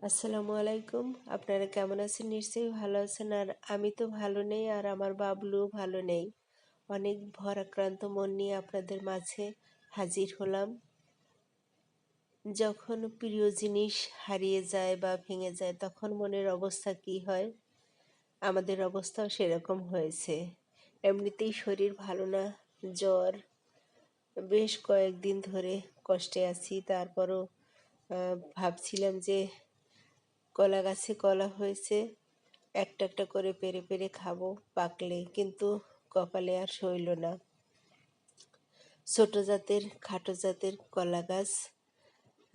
আসসালামু আলাইকুম। আপনারা কেমন আছেন? নিশ্চয়ই ভালো আছেন। আর আমি তো ভালো নেই, আর আমার বাবলুও ভালো নেই। অনেক ভারাক্রান্ত মন নিয়ে আপনাদের মাঝে হাজির হলাম। যখন প্রিয় জিনিস হারিয়ে যায় বা ভেঙে যায় তখন মনের অবস্থা কী হয়? আমাদের অবস্থাও সেরকম হয়েছে। এমনিতেই শরীর ভালো না, জ্বর, বেশ কয়েকদিন ধরে কষ্টে আছি। তারপরও ভাবছিলাম যে কলা গাছে কলা হয়েছে, একটা একটা করে পেরে পেরে খাবো পাকলে, কিন্তু কপালে আর সইল না। ছোট জাতের খাটো জাতের কলা গাছ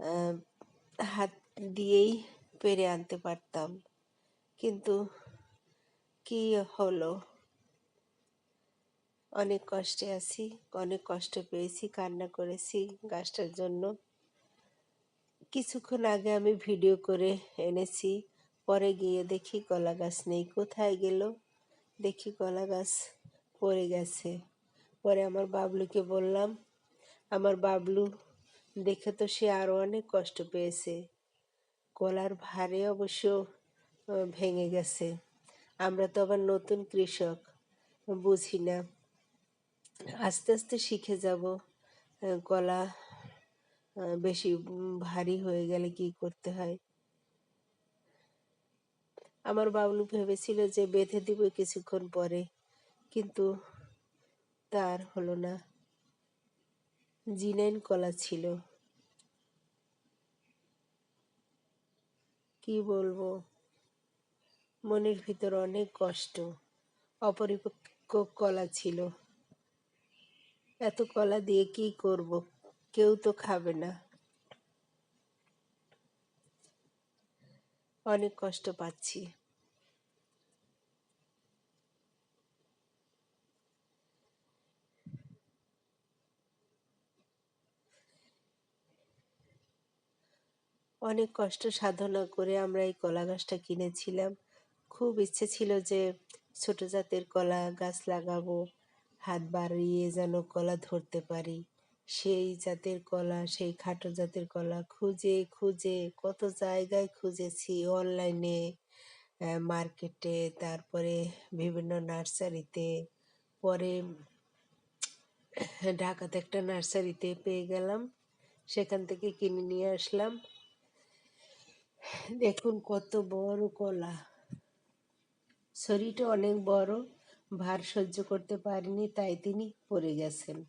আহ, হাত দিয়েই পেরে আনতে পারতাম, কিন্তু কি হলো, অনেক কষ্টে আছি, অনেক কষ্ট পেয়েছি, কান্না করেছি গাছটার জন্য। কিছুক্ষণ আগে আমি ভিডিও করে এনেছি, পরে গিয়ে দেখি কলা গাছ নেই। কোথায় গেল? দেখি কলা গাছ পড়ে গেছে। পরে আমার বাবলুকে বললাম। আমার বাবলু দেখে তো সে আরও অনেক কষ্ট পেয়েছে। কলার ভারে অবশ্য ভেঙে গেছে। আমরা তো আবার নতুন কৃষক, বুঝি না। আস্তে আস্তে শিখে যাব কলা বেশি ভারী হয়ে গেলে কি করতে হয়। আমার বাবলু ভেবেছিল যে বেঁধে দিব কিছুক্ষণ পরে, কিন্তু তার হলো না। জিনাইন কলা ছিল, কি বলবো, মনের ভিতর অনেক কষ্ট। অপরিপক্ক কলা ছিল। এত কলা দিয়ে কি করব? কেউ তো খাবে না। অনেক কষ্ট পাচ্ছি। অনেক কষ্ট সাধনা করে আমরা এই কলা গাছটা কিনেছিলাম। খুব ইচ্ছে ছিল যে ছোট জাতের কলা গাছ লাগাবো, হাত বাড়িয়ে যেন কলা ধরতে পারি। সেই জাতের কলা, সেই খাটো জাতের কলা খুঁজে খুঁজে কত জায়গায় খুঁজেছি, অনলাইনে, মার্কেটে, তারপরে বিভিন্ন নার্সারিতে। পরে ঢাকাতে একটা নার্সারিতে পেয়ে গেলাম, সেখান থেকে কিনে নিয়ে আসলাম। দেখুন কত বড় কলা, শরীরটা অনেক বড়, ভার সহ্য করতে পারেনি, তাই তিনি পড়ে গেছেন।